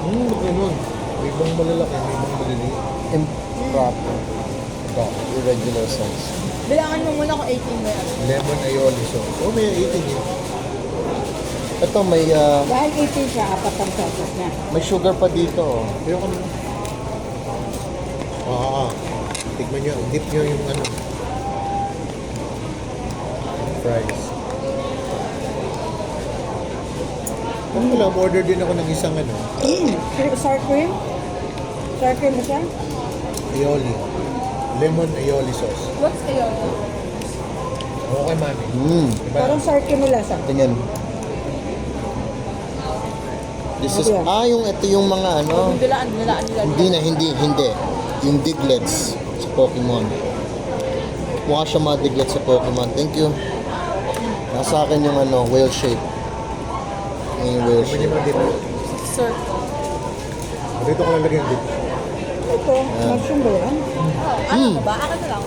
Ganun. May ibang malalaki, may ibang maliliit. Improper. Ito, irregular size. Bilangan mo muna kung 18 ba yan. Lemon aioli sauce. Oh, may 18 yun. Ito, may Dahil 18 siya, apat ang sauces niya. may sugar pa dito. Oh. Pero kami. Tignan nyo. Dip nyo yung ano. Fries. Ano wala, order din ako ng isang ano. Sour cream? Sour cream ba siya? Aioli. Lemon aioli sauce. What's kayo? Okay, mami. Diba? Parang sour cream mo lasa. Tingnan. This is, yung ito yung mga ano. Dilaan nila. Hindi. Yung diglets sa Pokemon. Mukha siya mga diglets sa Pokemon. Thank you. Nasa akin yung ano, whale shape. Yung whale Pwede shape. mo dip. Sir. Dito ko lalagyan yung dip. Ito, mushroom ba yan? Ano ba? Akin na lang.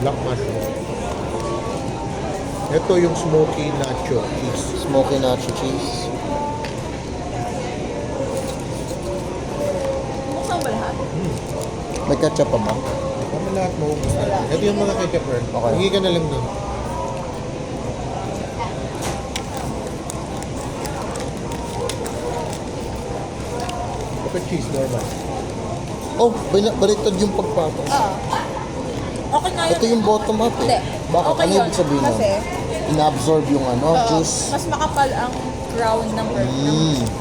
Black mushroom. Ito yung smoky nacho cheese. Smoky nacho cheese. Buksan ba lahat? May ketchup pa ba? Kami lahat maubos natin. Ito yung mga ketchup. Okay. Hingi ka na lang nun. Ito cheese, normal. Oh, baliktad yung pagpatong. Okay nga yun. Ito yung bottom up Hindi. eh. Bakit? Okay Ano yun. ibig sabihin nun? Kasi, Ina-absorb yung ano, juice. mas makapal ang crown ng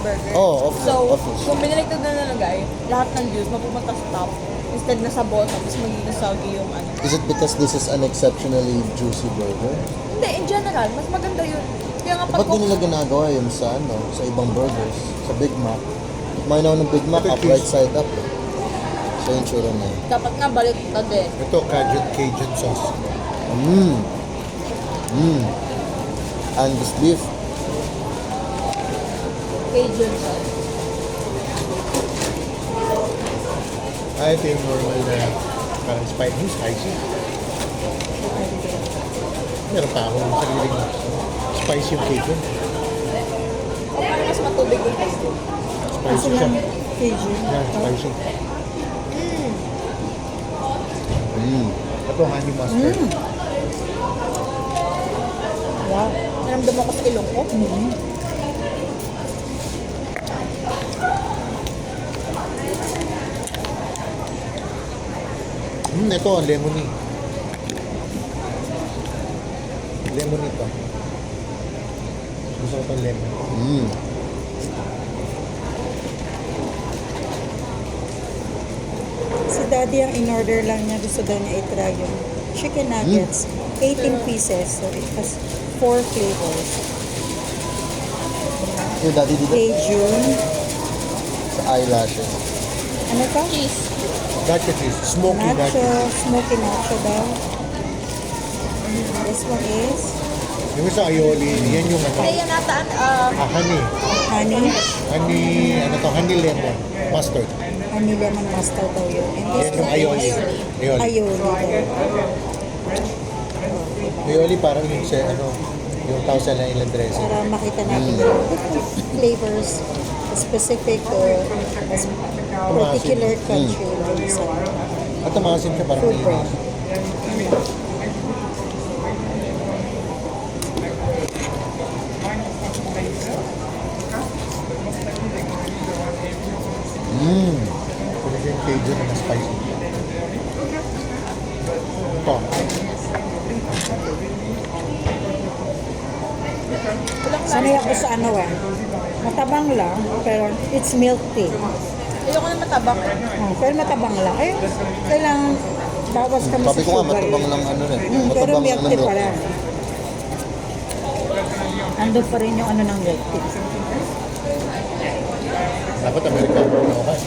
burger. Oh, okay. So, Okay. kung biniligtad na nalagay, lahat ng juice mapupunta sa top. Instead na sa bottom, mas magiging soggy yung ano. Is it because this is an exceptionally juicy burger? Hindi, in general, mas maganda yun. Kaya nga pag Ba't di nila ginagawa yun sa ano, sa ibang burgers? Sa Big Mac? Kumain ako ng Big Mac, Ito, upright cheese. side up eh. So yung tsura niya. dapat nga baliktad eh. Ito, Cajun sauce. Angus beef. Cajun sauce. Ito yung normal na parang spicy. Meron pa akong sariling spicy yung Cajun. O parang mas matubig yung taste. Spicy siya. Cajun. Yeah, spicy. Ito, honey mustard. Wow. Naramdaman ko sa ilong ko. Ito, lemony. Lemon ito. Gusto ko itong lemon. Si Daddy ang in-order lang niya, gusto daw niya i-try yung chicken nuggets. 18 pieces, so it has 4 flavors. Yung daddy dito Cajun, sa eyelashes. ano ka? Cheese. Nacho cheese. Smoky Nacho, nacho. smoky nacho daw. This one is Yung isa aioli, yan yung ano. Kaya nataan, Honey. honey. Honey lemon. Mustard. Honey lemon mustard daw yun. And this Yan yung one aioli. is Aioli. aioli daw. Aioli parang yung yung tao sa ilang dressing. Para makita natin yung different flavors specific to a particular country. Like sa At tumasin siya parang food brand. mayonnaise. Ito yung Cajun na spicy. Ito. Sanay ako sa ano matabang lang, pero it's milk tea. ayoko na matabang. Pero matabang lang. Eh, kailangan bawas kami Sabi sa ko nga, sugar. matabang lang ano eh. Pero Matabang milk lang tea milk. pala. Andun pa rin yung ano ng milk tea. Dapat Amerikano na okay.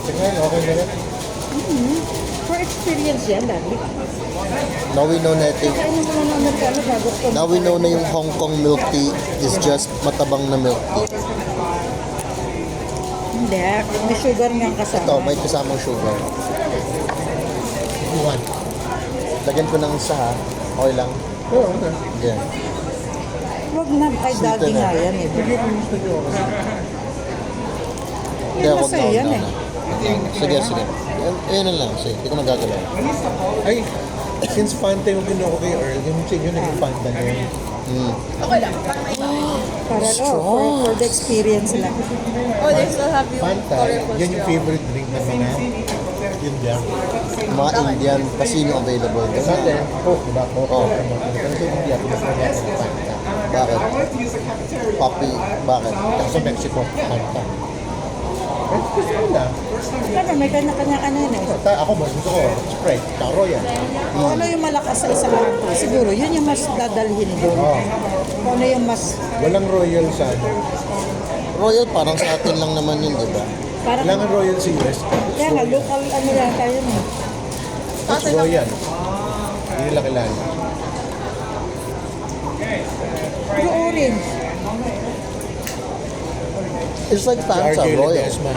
Sige, okay na rin. For experience yan, Daddy. Now we know na ito. Kainin mo lang ng Amerikano bago ko. Now we know na yung Hong Kong milk tea is just matabang na milk tea. Hindi, may sugar niyang Ito, kasama. may kasamang sugar. Iwan. Lagyan ko ng isa ha. Okay lang. Oo, okay. Yan. Wag na, ay Sweet dati na. nga yan eh. Hindi ko gusto nyo. Kaya wag na, Masaya wag yan na. eh. Sige, sige. Ayun na lang. Sige, hindi ko magagalaw. Ay, since Fanta yung ginawa ko kay Earl, yung sa inyo naging Fanta na yun. Okay lang. Parang may Para for the experience lang. Oh, they still have yung Fanta, colorful yan yung straw. favorite drink ng mga Indian. Mga Indian, kasi yung available. Sa atin, Coke, diba? Coke. Oo. Pero sa India, pinapagyan ng Fanta. Bakit? Papi, bakit? Tapos sa Mexico, Fanta. Eh, gusto ko lang. Pero may kanya-kanya ano yun eh. Ako mas gusto ko, Sprite, tsaka Royal. Kung ano yung malakas sa isang country, siguro yun yung mas dadalhin doon. Oo. Kung ano yung mas, Walang Royal sa ano. Royal, parang sa atin lang naman yun, di ba? parang, Walang Royal sa US. kaya nga, local ano yata yun eh. It's Royal. Hindi nila kilala. Pero orange. It's like Si Fanta, RJ Royal. Ledesma.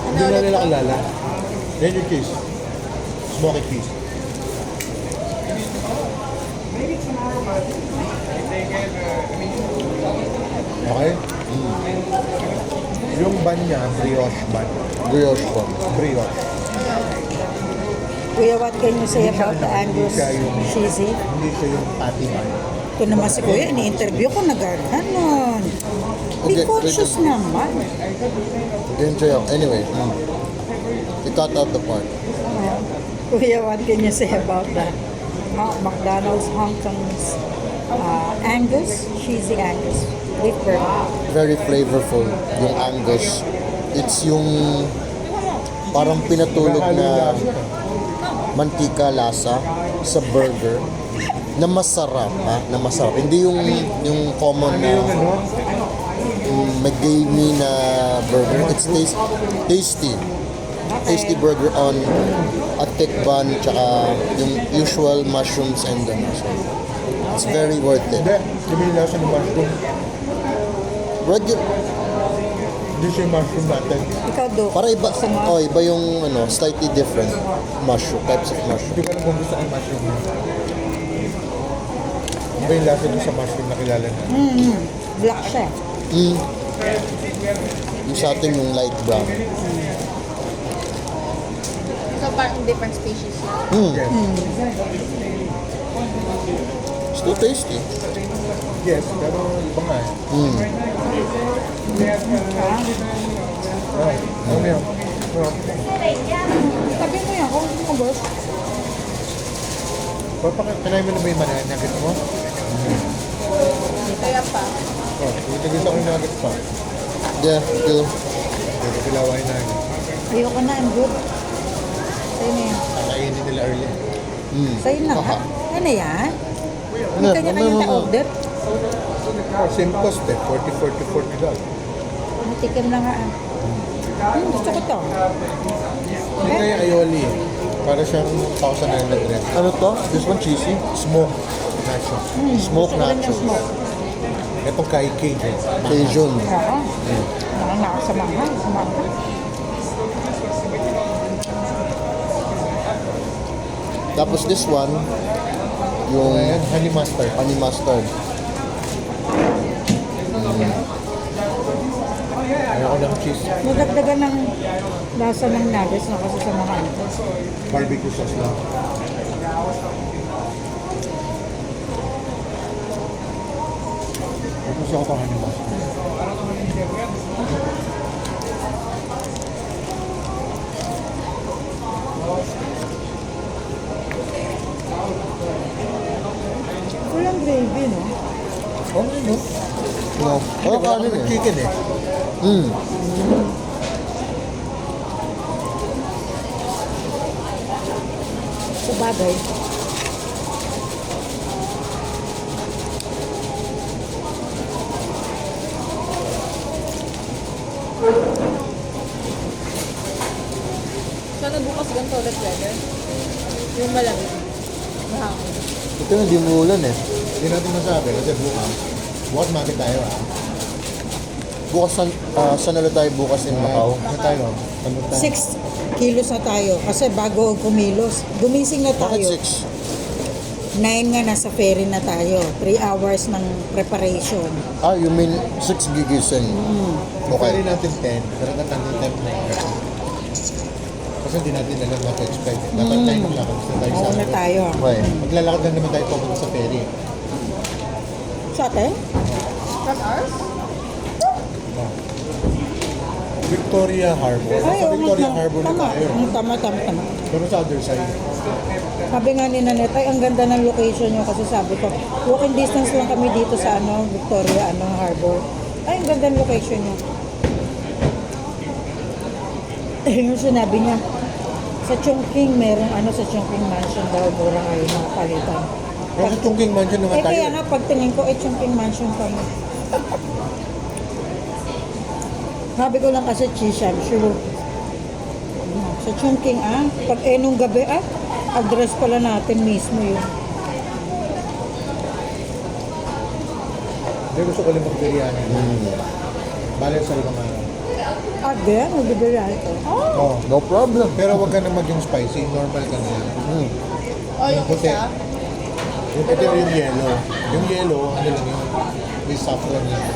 Hindi na nila kilala. Yan yung cheese. Smoky cheese. Okay? Yung bun niya, brioche bun. Brioche po. Brioche. Kuya, what can you say about the Angus siya yung- cheesy? Hindi siya yung patty bun. Ito naman si Kuya, ini-interview ko na gano'n. Be Okay, conscious wait. naman. Enjoy ako. Anyway, we cut out the part. Kuya, what can you say about the McDonald's Hong Kong's Angus, cheesy Angus beef burger? Very flavorful yung Angus. It's yung parang pinatulog na mantika lasa sa burger na masarap, ha? Na masarap. Hindi yung common na McGamey na burger. It's tasty. Tasty burger on a thick bun tsaka yung usual mushrooms and ano. So, it's very worth it. Hindi. Hindi nila siya ng mushroom. Hindi siya yung mushroom natin. Ikaw, Do. Para iba, Gusto mo? oh, iba yung ano, slightly different mushroom, types of Hindi mushroom. ko alam kung gusto ko yung mushroom niya. Iba yung lasa doon sa mushroom na kilala na. Black siya. Yung sa atin yung light brown. So, parang different species yan. Yes. Still tasty. Yes, pero iba nga eh. Ano yan? Sabi mo yan, kung mo boss. Kanayin mo na ba yung nuggets mo? Kaya pa. Oh, itagis ako yung nuggets pa. Yeah, still. Pero pilawa yung nuggets. Ayoko na, I'm good. Sa'yo na yan. Kakainin nila early. Sa'yo na nga. Ano yan? May Ano, kanya-kanya ano, na ano? order. Oh, same cost eh. 40 dollars. Matikim na nga. Gusto ko to. Hindi kaya aioli eh. Para siyang pausa na yung dress. Ano to? This one cheesy? Smoke. Nacho. Smoke Gusto ko rin yung nachos. smoke. Itong kay Cage eh. Cajun. Oo. Nakasamahan. Samahan. Tapos this one, yung Ayan, honey mustard. honey mustard. Ayoko ng cheese. Magdagdagan ng lasa ng nuggets na kasi samahan. Barbecue sauce lang. Gusto ko itong honey mustard. Walang gravy, no? Oh, ano? No. Oh, kanin eh. Chicken eh. Sa bagay. Sana bukas ganito ulit weather. Yung malamig. Mahangin. Ito na, di mo ulan eh. Hindi natin masabi kasi bukas. Bukas makit tayo ah. Bukas, saan ulit tayo bukas in Macau? Ano tayo? Ano tayo? 6 kilos na tayo kasi bago kumilos. Gumising na Bakit tayo. 6? 9 nga nasa ferry na tayo. 3 hours ng preparation. Ah, you mean 6 gigising? Okay Okay. natin 10, pero natin 10 na yun. Kasi hindi natin alam what to expect. Dapat 9 o'clock. Gusto tayo sa Mauna tayo. Okay. Maglalakad lang naman tayo papunta sa ferry. Sa atin? From ours? Victoria Harbor. Sa Victoria Harbor na tama. tayo. Tama. Pero sa other side. Sabi nga ni Nanette, ay ang ganda ng location nyo kasi sabi ko, walking distance lang kami dito sa Victoria Harbor. Ay, ang ganda ng location nyo. Yung sinabi niya, sa Chongqing, merong sa Chongqing Mansion daw, mura ngayon mga palitan. Pero sa Chongqing Mansion naman tayo. Kaya nga, pagtingin ko, Chongqing Mansion kami. Sabi ko lang kasi, Chisha, sure. Sa Chongqing, pag nung gabi, address pala natin mismo yun. Hindi gusto ko lang mag-biryani. Bale sa ibang araw. Again, magbibigay ko. Oh. No problem. Pero wag ka na maging spicy. Normal ka na yan. O yung Puti. isa? Yung puti o yung yellow. Yung yellow, ano lang yun? May saffron lang.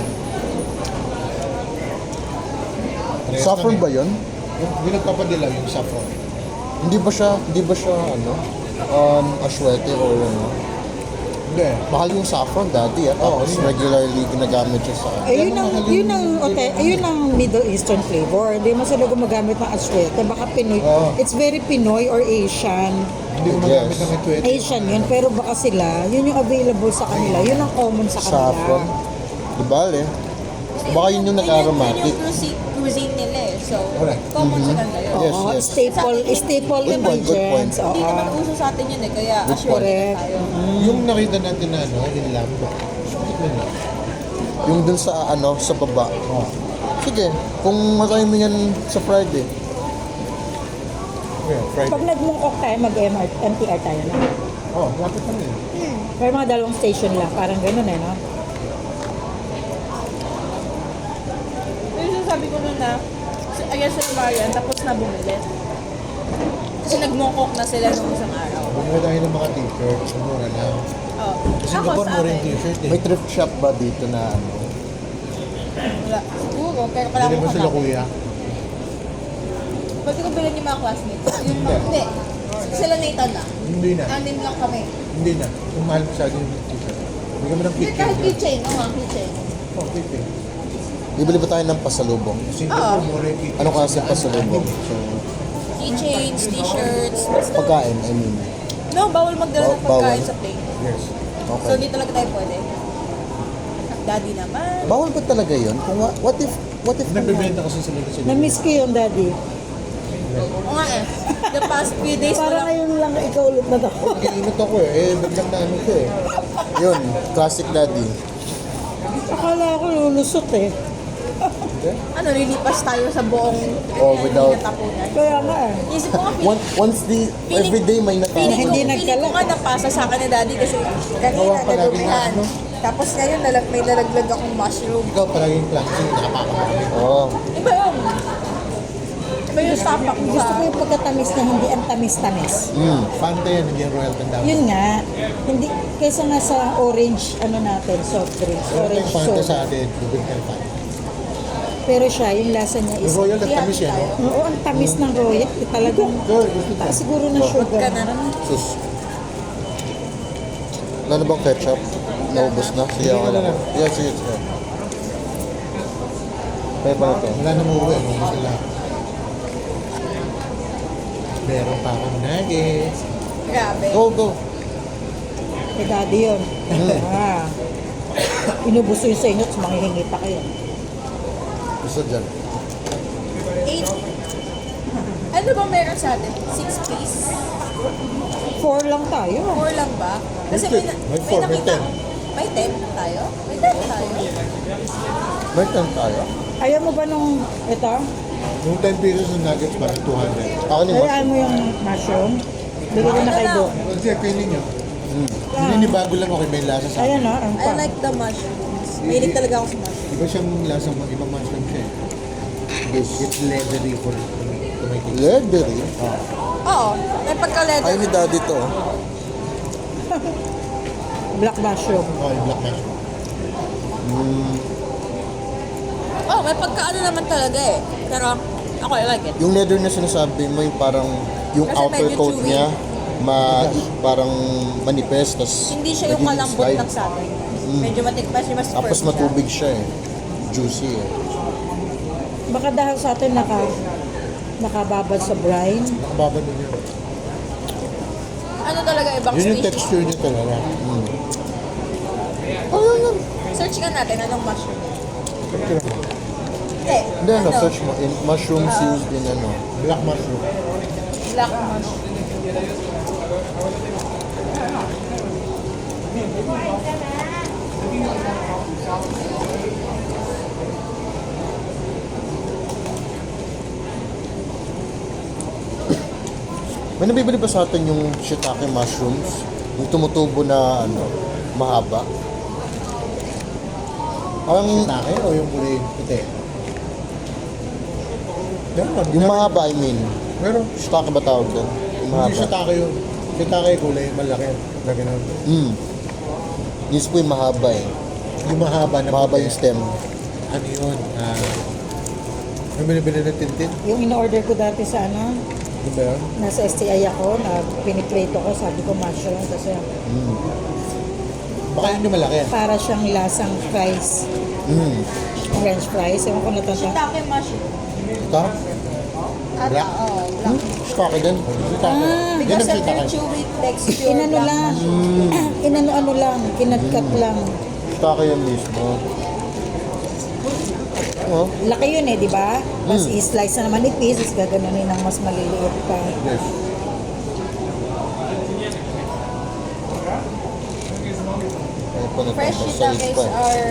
Parehas Saffron kami. ba yun? Yung nagpapadilaw yung saffron. Hindi ba siya aswete or ano? Hindi. Mahal yung saffron, daddy. Tapos yun. regularly ginagamit siya sa... Yun ang Middle Eastern flavor. Hindi mo sila gumagamit ng aswete. Baka Pinoy. Oo. It's very Pinoy or Asian. Hindi ko magamit ng ituwet. Asian yun. Pero baka sila, yun yung available sa kanila. Yun ang common sa kanila. Saffron. Di ba, Baka yun yung nag-aromatic. Yun yung cuisine nila eh. So, Correct. common sa kanila yun. Yes, Oo, yes. staple Good point, good point. ingredients. Oo. Hindi naman uso sa atin yun eh. Kaya Good assured point. tayo. Yung nakita natin na yung lamb. Tikman mo. Yung dun sa sa baba. Oh. Sige, kung matry mo yan sa Friday. Yeah, fried. Pag nag-Mongkok tayo, mag-MTR tayo na. Oh, lapit lang yun. Pero mga dalawang station lang. Parang ganun no? Yung sabi ko nun na, ayan sa Marian, tapos na bumili. Kasi nagmongkok na sila nung isang araw. Bumili tayo ng mga t-shirts. Mura lang. Oh. Kasi Ako kapag sa mura yung akin, t-shirt eh. May thrift shop ba dito na wala. Siguro, pero kailangan Bili ko mo sila hanapin. kuya. Pwede ko bilhin yung mga classmates. Yung mga, hindi. Sila Nathan na. Hindi na. Anim lang kami. Hindi na. Kung mahal ko sa akin yung t-shirt. Bigyan mo ng Hindi, kahit keychain. keychain. Oo, keychain. Oh, keychain. bibili ba tayo ng pasalubong? Singapore, mura yung keychain. Ano kasi pasalubong? So, Keychains, t-shirts. Basta. pagkain, I mean. No, bawal magdala ng Bawal. pagkain sa plane. Yes. So, Okay. hindi talaga tayo pwede. Daddy naman. Bawal ba talaga yun? Kung what if Nagbibenta kasi sila sa Na-miss ko yun, Daddy. Oo nga eh. The past few days Parang wala. ngayon lang ikaw ulit na ako. Nag-iinot ako eh. Biglang na ano ko eh. yun, classic daddy. Akala ko lulusot eh. Ano, lilipas tayo sa buong Oh, without- tapunan. Kaya nga eh. Isip ko nga, Once everyday may feeling natapos. Hindi ko nagkalat. nga napasa sa akin ni Daddy kasi kanina Gawa pa lagi nadumihan. na, ano? Tapos ngayon may nalaglag akong mushroom. Ikaw palaging classy. Nakapakapakapit. Oo. Iba yun. Iba yung tapak mo Gusto sa... ko yung pagkatamis na hindi ang tamis-tamis. Fanta yan, hindi yung Royal Tandaan. Yun nga, hindi, kaysa nga sa orange, natin, soft drinks, Yung orange Fanta sa soda. atin, bubig ka Fanta. Pero siya, yung lasa niya is, Yung Royal na tamis yan. no? oo, ang tamis ng royal, talagang, Girl, gusto ko. taas siguro ng sugar. Ka na. Sus. Wala na bang ketchup? Naubos na? Sige, Hindi, ako wala lang. na. Yeah, sige. Kaya pa na to. Wala na mauwi. Mauwi sila. Meron pa akong nuggets. Grabe. Go, go. Kay daddy yun. Ah. Inubos yun sa inyo, tapos manghihingi pa kayo. Gusto dyan. 8. Ano ba meron sa atin? 6 piece? 4 lang tayo. 4 lang ba? Kasi May four, may nakita. 10. May 10 tayo? May 10 tayo? May time tayo. Ayaw mo ba nung, ito? Yung 10 pesos ng nuggets, parang 200. Ako ni Mas. Ayaw mo yung mushroom? Bigyan ko na kay Do. Kasi kainin nyo. Ninibago lang ako may lasa sa akin. Ayan na, ang I like the mushrooms. Mahilig talaga ako sa mushrooms. Iba siyang lasang ibang mushroom siya eh. It's leathery for tomato. Leathery. Oo, may pagka-leather. Ay, ni daddy to. Black mushroom. Oh, yung black mushroom. Oh, may pagkaano naman talaga eh. Pero ako, I like it. Yung leather na sinasabi mo, yung parang yung Kasi outer medyo coat chewy. niya, parang manipes, tas Hindi siya yung nagiging kalambot slide. lang sa atin. Medyo mas firm Tapos siya. matubig siya eh. Juicy eh. Baka dahil sa atin nakababad sa brine. Nakababa nun yun. Ano talaga, ibang Yun yung species. texture niya talaga. Search ka natin, anong mushroom? Texture mo. Hindi. Hindi, ano, search mo. In, mushrooms used in ano. Black mushroom. Black mushroom. May nabibili ba sa atin yung shiitake mushrooms? Yung tumutubo na ano, mahaba? Parang Shiitake o yung kulay puti? Meron. yung mahaba, I mean. Meron. Shiitake ba tawag doon? Yung Hindi mahaba. shiitake yun. Shiitake kulay malaki. Na ganun. Yung po yung mahaba eh. Yung mahaba na Mahaba puti. yung stem. Ano yun? Yung binibili na tintin? Yung in-order ko dati sa ano, Yung ba yun? nasa STI ako, na piniplate ko, sabi ko mushroom kasi Baka yun yung malaki. para siyang lasang fries. French fries. Ewan ko natanda. Shiitake mushroom. Ito? Black? Oo, black. Shiitake din. Shiitake. Yan Ah, Because ang of their shiitake. chewy texture. Inano black lang. mushroom. Inano-ano lang. Kinatkat lang. Shiitake yan mismo. Oh, Laki yun eh, di ba? Tapos i-slice na naman ipis, is gaganunin ng mas maliliit pa. Yes. ay pa na Fresh shiitakes are,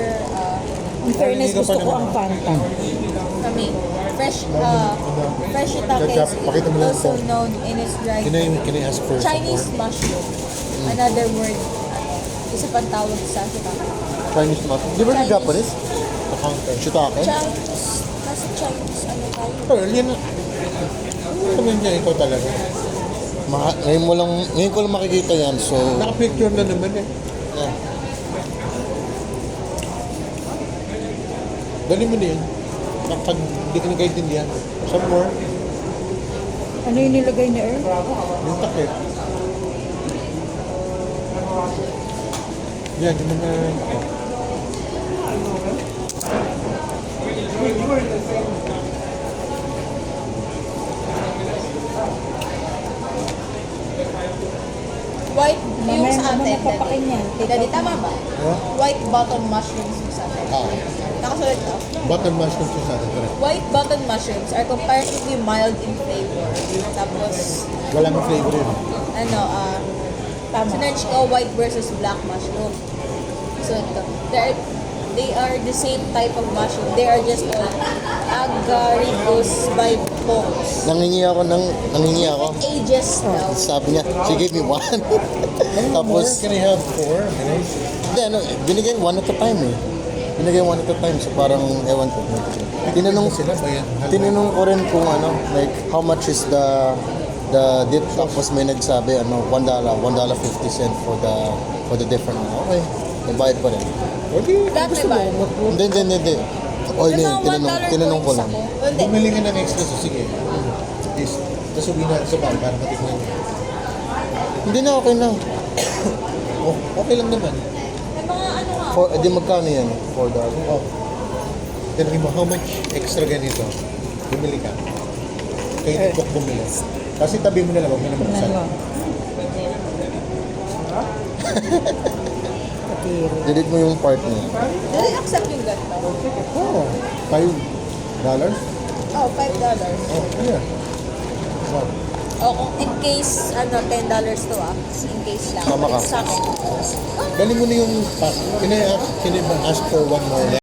In fairness, Hindi ka gusto pa ko naman. ang Fanta. kami, fresh shiitake Jack, is pakita mo lang also ito. known in its dry Can I ask for some Chinese more? mushroom. Another word, isa pang tawag sa shiitake. Chinese mushroom. Di ba yung Chinese. Japanese? The counter. Shiitake? Chinese, nasa Chinese ano tayo? Pero yan na. Sabihin niya ikaw talaga. Ngayon ko lang makikita yan, so... Naka-picture na naman eh. Yeah. Dali mo na yun. Pag hindi ka nagkaintindihan. Some more. Ano yung nilagay ni Earl? Yung takip. Yan, yung mga... White, yung Mamaya sa naman atin. napapakin yan. Daddy, tama ba? Huh? White button mushrooms yung sa atin. Ah, Nakasulat to. button mushroom siya sa atin. Correct. White button mushrooms are comparatively mild in flavor. Tapos, Walang flavor yun. ano, Tama. sinerch ko white versus black mushroom. So, ito. They are the same type of mushroom. They are just agaricus bipods. Nangingi ako. Ages daw. Sabi niya, she gave me one. More? Tapos, Can I have 4? hindi, ano, binigay one at a time eh. Binigay one at a time, so parang, ewan ko. Tinanong, Sila ba yan? tinanong ko rin kung ano, like, how much is the dip, tapos may nagsabi, ano, $1, $1.50 for the different, okay, nagbayad pa rin. Okay. Lahat may bayad. Hindi. O, hindi, tinanong ko lang. Hindi. Bumili ka ng extra, so sige. Is, tapos uwi na sa bar para matikman niyo. Hindi na, okay na. Oh, okay lang naman. May mga ano nga. Di magkano yan? $4. Oh. Tinanong mo, how much extra ganito? Bumili ka. Kaya ni Cook bumili. Kasi tabi mo na lang, huwag mo na Tingnan makasal. mo. Katiri. Delete mo yung part niya. Did I accept yung ganito? Oh, $5? Oh, $5. Oh, yeah. Wow. O kung in case, $10 to in case lang. Tama ka. Sa akin. Dali mo na yung, can I ask for one more?